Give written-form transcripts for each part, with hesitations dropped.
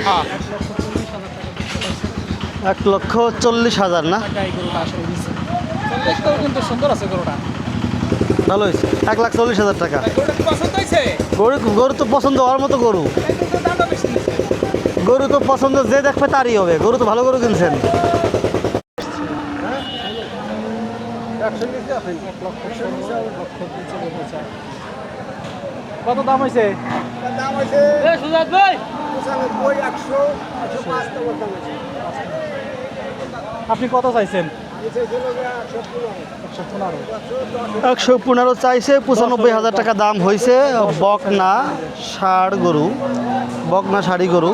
হ্যাঁ 1,40,000 না? কিন্তু সুন্দর আছে গরুটা। ভালো হয়েছে, 1,40,000 টাকা। পছন্দ হয়েছে? গরু তো পছন্দ হওয়ার মতো গরু। গরু তো পছন্দ যে দেখবে তারই হবে। গরু তো ভালো গরু কিনছেন। কত দাম হয়েছে? আপনি কত চাইছেন? 115 চাইছে, 95,000 টাকা দাম হয়েছে। বকনা ষাড় গরু, বকনা শাড়ি গরু।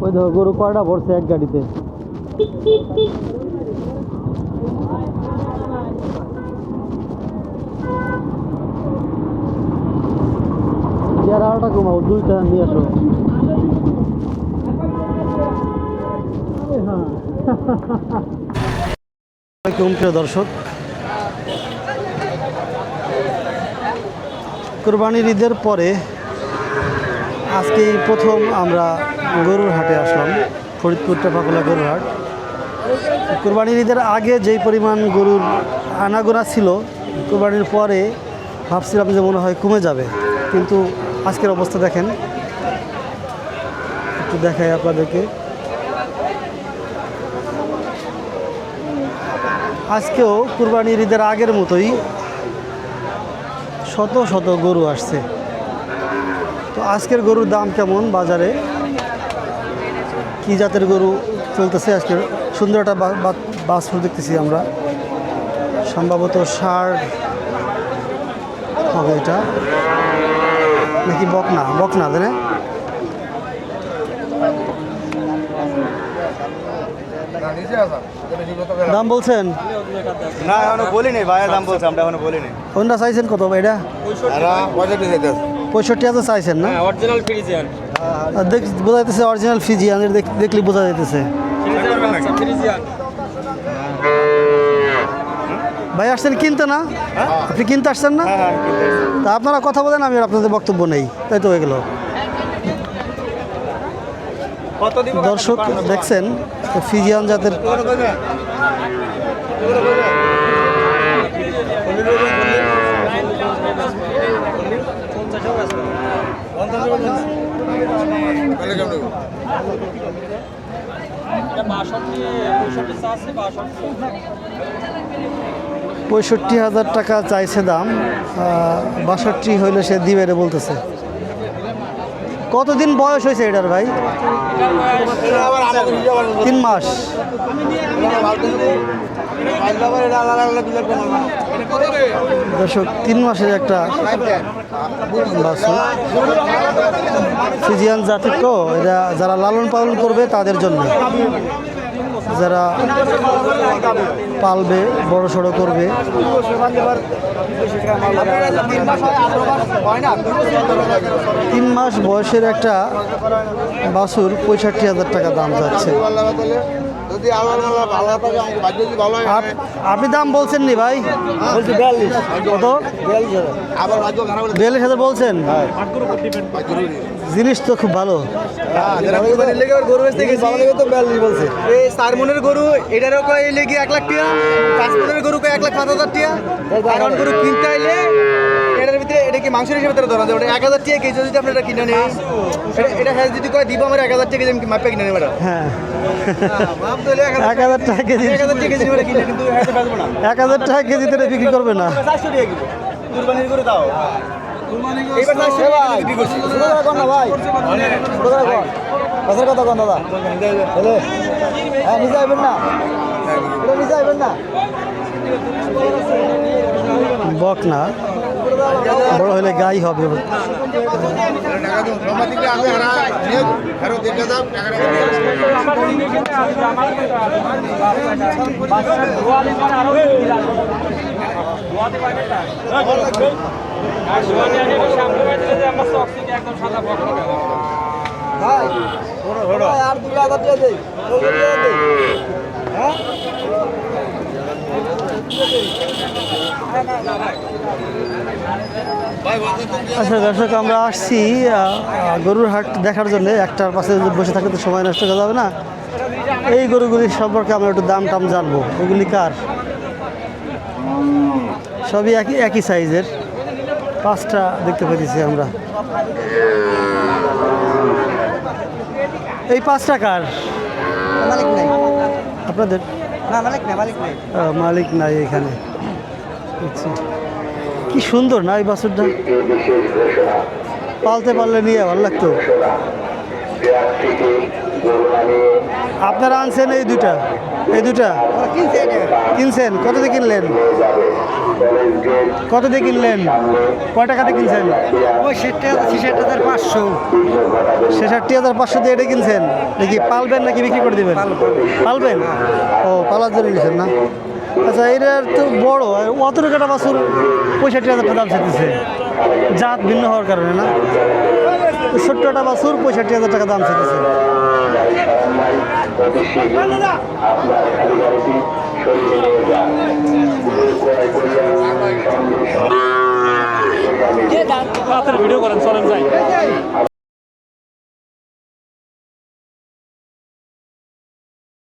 ওই দেখো গরু কয়টা ভরছে এক গাড়িতে। আড়াটা কমাও, 2টা নিয়ে আসো। প্রিয় দর্শক, কোরবানির ঈদের পরে আজকে প্রথম আমরা গরুর হাটে আসলাম, ফরিদপুর টেপাখোলা গরুর হাট। কোরবানির ঈদের আগে যেই পরিমাণ গরুর আনাগোনা ছিল, কোরবানির পরে ভাবছিলাম যে মনে হয় কমে যাবে, কিন্তু আজকের অবস্থা দেখেন। একটু দেখাই আপনাদেরকে। আজকেও কুরবানির ঈদের আগের মতোই শত শত গরু আসছে। তো আজকের গরুর দাম কেমন বাজারে, কি জাতের গরু চলতেছে? আজকের সুন্দর একটা বাছুর দেখতেছি আমরা, সম্ভবত ষাঁড় হবে এটা, নাকি বকনা? বকনা তাই না? দাম বলছেন? না এখনো বলিনি ভাইয়া, দাম বলছে, আমরা এখনো বলিনি। কোনটা চাইছেন কত ভাই? এটা 65,000 চাইছেন না? Original Friesian. বোঝা যাইতেছে অরিজিনাল ফিজিয়ান, দেখলে বোঝা যাইতেছে। ভাই আসছেন কিনতে না? আপনি কিনতে আসছেন না? তা আপনারা কথা বলেন, আমি আপনাদের বক্তব্য নেই, তাই তো হয়ে গেল। দর্শক দেখছেন ফিজিয়ান জাতের $65,000 টাকা চাইছে দাম। 62 হইলে সে দিবে রে বলতেছে। কতদিন বয়স হয়েছে এটার ভাই? 3 মাস। দর্শক 3 মাসের একটা বাছুর, ফিজিয়ান জাতির। তো এরা যারা লালন পালন করবে তাদের জন্য, যারা পালবে, বড় সড়ো করবে। 3 মাস বয়সের একটা বাছুর 65,000 টাকা দাম যাচ্ছে। আপনি দাম বলছেন নি ভাই? বলছি 42। কত? 42,000 বলছেন? জিনিস তো খুব ভালো। গরু বলছে এই 4 মনের গরু, এটারও কয় লেগে 1 লাখ টাকা, 5 মনের গরু কয় 1,05,000 টাকা। কারণ গরু কিনতে আইলে এটার ভিতরে এটা কি মাংসের হিসেবে তারা ধরা যায়, ওটা 1,000 টাকা কেজি যদি আপনারা কিনে নেই, এটা হ্যাঁ যদি কয় দিব আমার 1,000 টাকা কেজি আমি মাপে কিনে নেব। হ্যাঁ 1,000 টাকা কেজি, 1,000 টাকা কেজি কিনে, কিন্তু হ্যাঁ বেচবো না। 1,000 টাকা কেজিতে বিক্রি করবে না। 400 টাকা কিলো কুরবানির করে দাও। এবার 400 টাকা বিক্রি করছি। ছোট করে কোন না ভাই, ছোট করে কোন বাজার কথা কোন দাদা? হ্যালো হ্যাঁ, নিজে আইবেন না? এটা নিজে আইবেন না? বকনা বড় হলে গাই হবে। ভাই আর 2,000 টাকা দেই, হ্যাঁ আচ্ছা দর্শক, আমরা আসছি গরুর হাট দেখার জন্য। একটার পাশে বসে থাকলে তো সময় নষ্ট করা যাবে না। এই গরুগুলির সম্পর্কে আমরা একটু দাম টাম জানবো। এগুলি কার? সবই একই সাইজের। 5টা দেখতে পেয়েছি আমরা। এই 5টা কার? মালিক নাই, আপনাদের? না মালিক নাই, মালিক নাই। মালিক নাই এখানে। আচ্ছা, কি সুন্দর না এই বাছুরটা? পালতে পারলে নিয়ে ভালো লাগতো। আপনারা আনছেন এই দুটা? কিনছে এটা, কিনছেন? কত দিয়ে কিনলেন? কত দিয়ে কিনলেন? কয় টাকাতে কিনছেন? ওই 60,500। 66,500 দিয়ে এটা কিনছেন নাকি? পালবেন নাকি বিক্রি করে দিবেন? পালবেন? ও, পালার জন্য নিয়েছেন না? আচ্ছা, এটার তো বড়, অতটুকু একটা বাছুর 65,000 টাকা দাম চাইতেছে, জাত ভিন্ন হওয়ার কারণে না? ছোট্ট একটা বাছুর 65,000 টাকা দাম চাইতেছে। রাতের ভিডিও করেন, চলেন যাই।